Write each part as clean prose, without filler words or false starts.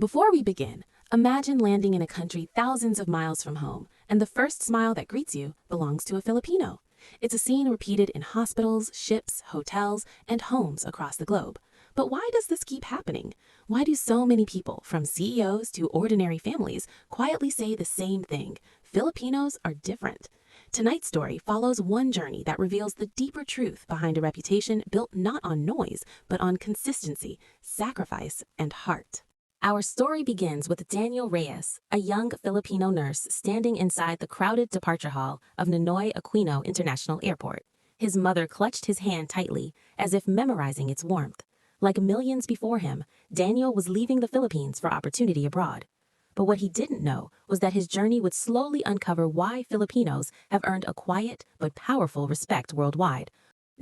Before we begin, imagine landing in a country thousands of miles from home, and the first smile that greets you belongs to a Filipino. It's a scene repeated in hospitals, ships, hotels, and homes across the globe. But why does this keep happening? Why do so many people, from CEOs to ordinary families, quietly say the same thing? Filipinos are different. Tonight's story follows one journey that reveals the deeper truth behind a reputation built not on noise, but on consistency, sacrifice, and heart. Our story begins with Daniel Reyes, a young Filipino nurse standing inside the crowded departure hall of Ninoy Aquino International Airport. His mother clutched his hand tightly, as if memorizing its warmth. Like millions before him, Daniel was leaving the Philippines for opportunity abroad. But what he didn't know was that his journey would slowly uncover why Filipinos have earned a quiet but powerful respect worldwide.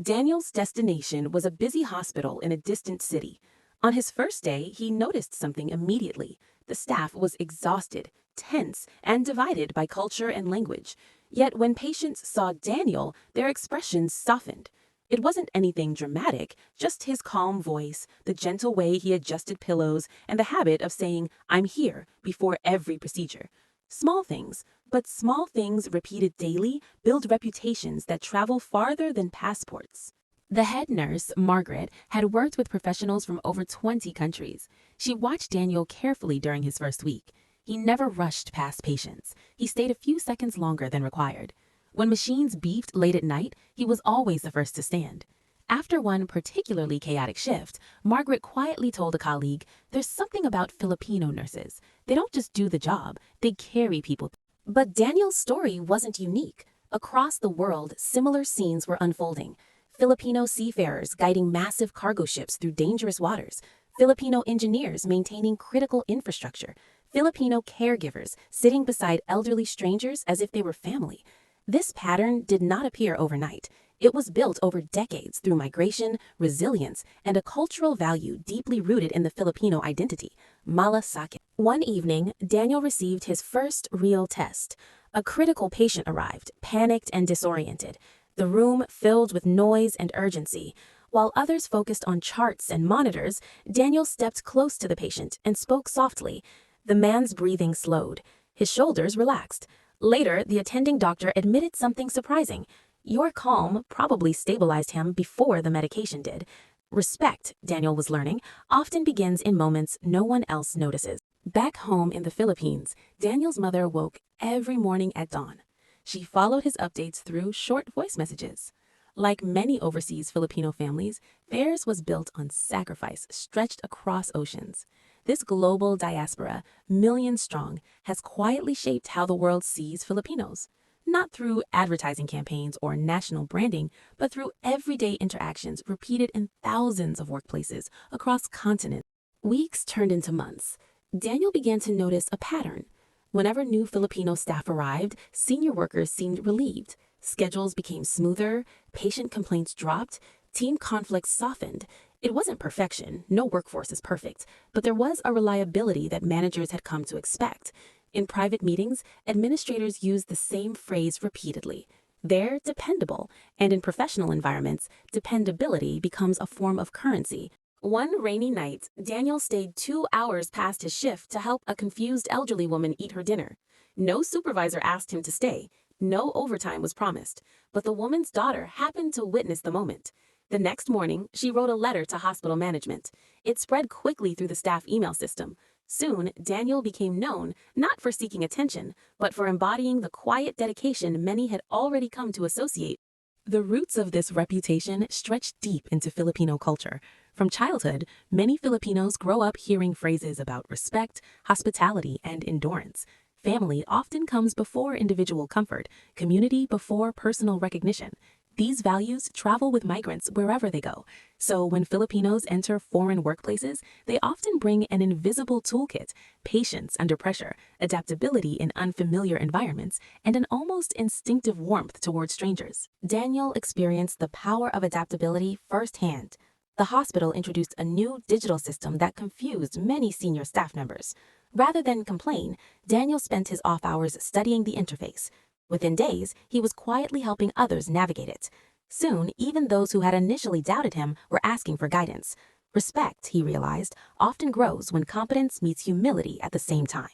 Daniel's destination was a busy hospital in a distant city. On his first day, he noticed something immediately. The staff was exhausted, tense, and divided by culture and language. Yet when patients saw Daniel, their expressions softened. It wasn't anything dramatic, just his calm voice, the gentle way he adjusted pillows, and the habit of saying, "I'm here," before every procedure. Small things, but small things repeated daily build reputations that travel farther than passports. The head nurse, Margaret, had worked with professionals from over 20 countries. She watched Daniel carefully during his first week. He never rushed past patients. He stayed a few seconds longer than required. When machines beeped late at night, he was always the first to stand. After one particularly chaotic shift, Margaret quietly told a colleague, "There's something about Filipino nurses. They don't just do the job, they carry people." But Daniel's story wasn't unique. Across the world, similar scenes were unfolding. Filipino seafarers guiding massive cargo ships through dangerous waters, Filipino engineers maintaining critical infrastructure, Filipino caregivers sitting beside elderly strangers as if they were family. This pattern did not appear overnight. It was built over decades through migration, resilience, and a cultural value deeply rooted in the Filipino identity, malasakit. One evening, Daniel received his first real test. A critical patient arrived, panicked and disoriented. The room filled with noise and urgency. While others focused on charts and monitors, Daniel stepped close to the patient and spoke softly. The man's breathing slowed. His shoulders relaxed. Later, the attending doctor admitted something surprising. Your calm probably stabilized him before the medication did. Respect, Daniel was learning, often begins in moments no one else notices. Back home in the Philippines, Daniel's mother woke every morning at dawn. She followed his updates through short voice messages. Like many overseas Filipino families, theirs was built on sacrifice stretched across oceans. This global diaspora, millions strong, has quietly shaped how the world sees Filipinos. Not through advertising campaigns or national branding, but through everyday interactions repeated in thousands of workplaces across continents. Weeks turned into months. Daniel began to notice a pattern. Whenever new Filipino staff arrived, senior workers seemed relieved. Schedules became smoother, patient complaints dropped, team conflicts softened. It wasn't perfection, no workforce is perfect, but there was a reliability that managers had come to expect. In private meetings, administrators used the same phrase repeatedly. They're dependable, and in professional environments, dependability becomes a form of currency. One rainy night, Daniel stayed 2 hours past his shift to help a confused elderly woman eat her dinner. No supervisor asked him to stay. No overtime was promised. But the woman's daughter happened to witness the moment. The next morning, she wrote a letter to hospital management. It spread quickly through the staff email system. Soon, Daniel became known not for seeking attention, but for embodying the quiet dedication many had already come to associate. The roots of this reputation stretch deep into Filipino culture. From childhood, many Filipinos grow up hearing phrases about respect, hospitality, and endurance. Family often comes before individual comfort, community before personal recognition. These values travel with migrants wherever they go. So when Filipinos enter foreign workplaces, they often bring an invisible toolkit: patience under pressure, adaptability in unfamiliar environments, and an almost instinctive warmth toward strangers. Daniel experienced the power of adaptability firsthand. The hospital introduced a new digital system that confused many senior staff members. Rather than complain, Daniel spent his off hours studying the interface. Within days, he was quietly helping others navigate it. Soon, even those who had initially doubted him were asking for guidance. Respect, he realized, often grows when competence meets humility at the same time.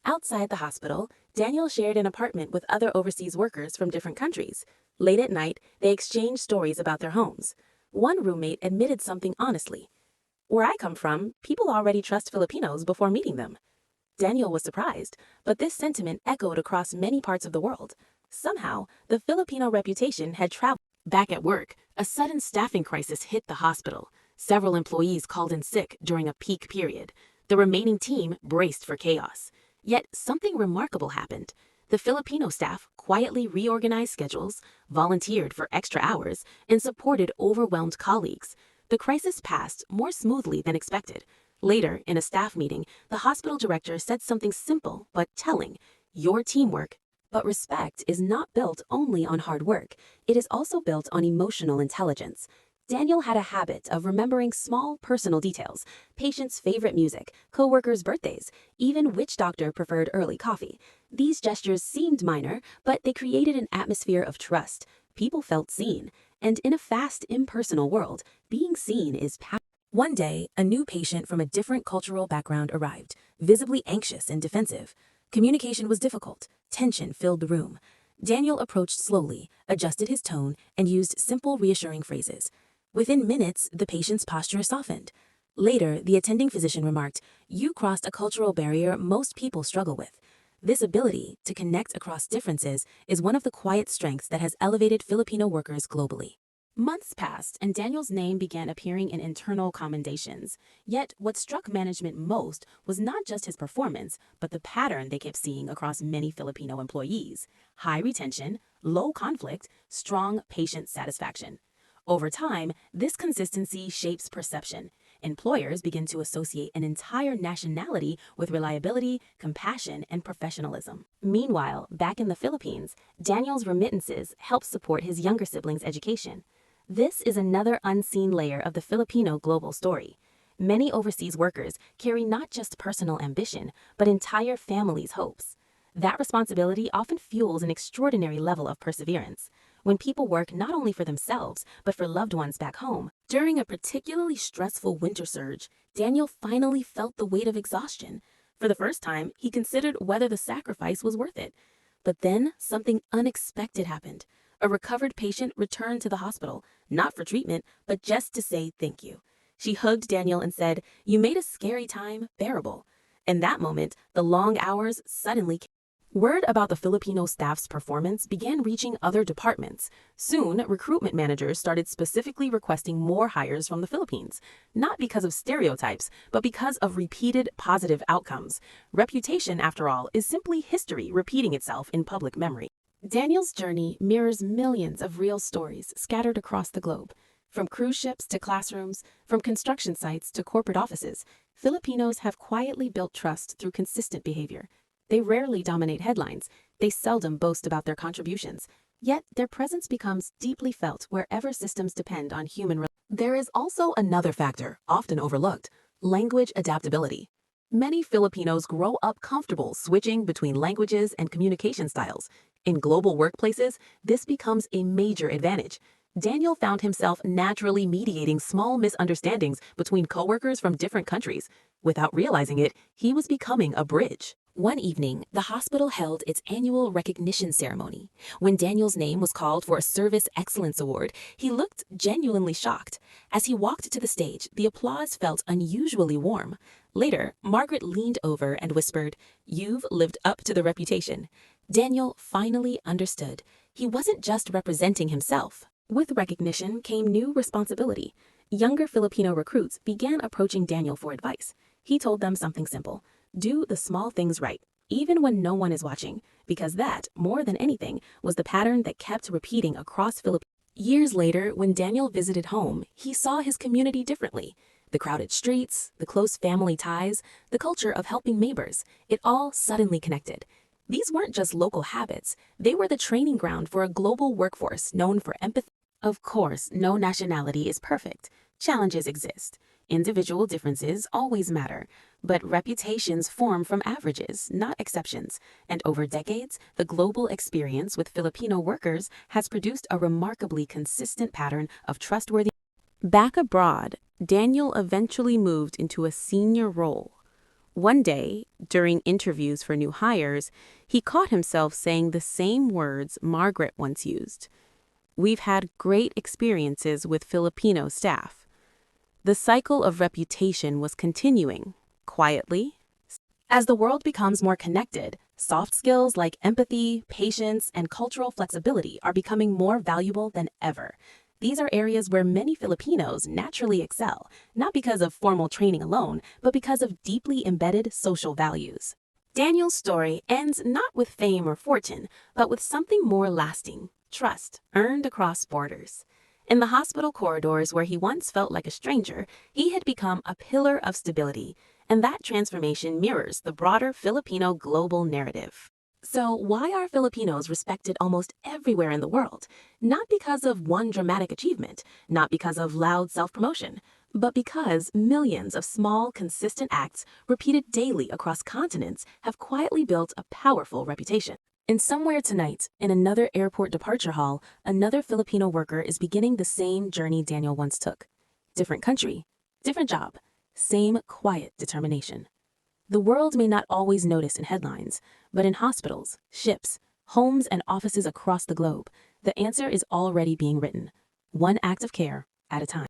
Outside the hospital, Daniel shared an apartment with other overseas workers from different countries. Late at night, they exchanged stories about their homes. One roommate admitted something honestly. "Where I come from, people already trust Filipinos before meeting them." Daniel was surprised, but this sentiment echoed across many parts of the world. Somehow, the Filipino reputation had traveled. Back at work, a sudden staffing crisis hit the hospital. Several employees called in sick during a peak period. The remaining team braced for chaos. Yet something remarkable happened. The Filipino staff quietly reorganized schedules, volunteered for extra hours, and supported overwhelmed colleagues. The crisis passed more smoothly than expected. Later, in a staff meeting, the hospital director said something simple but telling: "Your teamwork, but respect is not built only on hard work. It is also built on emotional intelligence." Daniel had a habit of remembering small personal details: patients' favorite music, coworkers' birthdays, even which doctor preferred early coffee. These gestures seemed minor, but they created an atmosphere of trust. People felt seen, and in a fast, impersonal world, being seen is powerful. One day, a new patient from a different cultural background arrived, visibly anxious and defensive. Communication was difficult. Tension filled the room. Daniel approached slowly, adjusted his tone, and used simple, reassuring phrases. Within minutes, the patient's posture softened. Later, the attending physician remarked, "You crossed a cultural barrier most people struggle with." This ability to connect across differences is one of the quiet strengths that has elevated Filipino workers globally. Months passed, and Daniel's name began appearing in internal commendations. Yet, what struck management most was not just his performance, but the pattern they kept seeing across many Filipino employees: high retention, low conflict, strong patient satisfaction. Over time, this consistency shapes perception. Employers begin to associate an entire nationality with reliability, compassion, and professionalism. Meanwhile, back in the Philippines, Daniel's remittances help support his younger siblings' education. This is another unseen layer of the Filipino global story. Many overseas workers carry not just personal ambition, but entire families' hopes. That responsibility often fuels an extraordinary level of perseverance. When people work not only for themselves, but for loved ones back home. During a particularly stressful winter surge, Daniel finally felt the weight of exhaustion. For the first time, he considered whether the sacrifice was worth it. But then something unexpected happened. A recovered patient returned to the hospital, not for treatment, but just to say thank you. She hugged Daniel and said, "You made a scary time bearable." In that moment, the long hours suddenly came. Word about the Filipino staff's performance began reaching other departments. Soon, recruitment managers started specifically requesting more hires from the Philippines, not because of stereotypes, but because of repeated positive outcomes. Reputation, after all, is simply history repeating itself in public memory. Daniel's journey mirrors millions of real stories scattered across the globe. From cruise ships to classrooms, from construction sites to corporate offices, Filipinos have quietly built trust through consistent behavior. They rarely dominate headlines. They seldom boast about their contributions. Yet their presence becomes deeply felt wherever systems depend on human. There is also another factor, often overlooked: language adaptability. Many Filipinos grow up comfortable switching between languages and communication styles. In global workplaces, this becomes a major advantage. Daniel found himself naturally mediating small misunderstandings between coworkers from different countries. Without realizing it, he was becoming a bridge. One evening, the hospital held its annual recognition ceremony. When Daniel's name was called for a Service Excellence Award, he looked genuinely shocked. As he walked to the stage, the applause felt unusually warm. Later, Margaret leaned over and whispered, "You've lived up to the reputation." Daniel finally understood. He wasn't just representing himself. With recognition came new responsibility. Younger Filipino recruits began approaching Daniel for advice. He told them something simple: do the small things right, even when no one is watching, because that, more than anything, was the pattern that kept repeating across Philippines. Years later, when Daniel visited home, he saw his community differently. The crowded streets, the close family ties, the culture of helping neighbors, it all suddenly connected. These weren't just local habits, they were the training ground for a global workforce known for empathy. Of course, no nationality is perfect. Challenges exist. Individual differences always matter, but reputations form from averages, not exceptions. And over decades, the global experience with Filipino workers has produced a remarkably consistent pattern of trustworthy. Back abroad, Daniel eventually moved into a senior role. One day, during interviews for new hires, he caught himself saying the same words Margaret once used. "We've had great experiences with Filipino staff." The cycle of reputation was continuing, quietly. As the world becomes more connected, soft skills like empathy, patience, and cultural flexibility are becoming more valuable than ever. These are areas where many Filipinos naturally excel, not because of formal training alone, but because of deeply embedded social values. Daniel's story ends not with fame or fortune, but with something more lasting: trust, earned across borders. In the hospital corridors where he once felt like a stranger, he had become a pillar of stability, and that transformation mirrors the broader Filipino global narrative. So why are Filipinos respected almost everywhere in the world? Not because of one dramatic achievement, not because of loud self-promotion, but because millions of small, consistent acts repeated daily across continents have quietly built a powerful reputation. And somewhere tonight, in another airport departure hall, another Filipino worker is beginning the same journey Daniel once took. Different country, different job, same quiet determination. The world may not always notice in headlines, but in hospitals, ships, homes, and offices across the globe, the answer is already being written, one act of care at a time.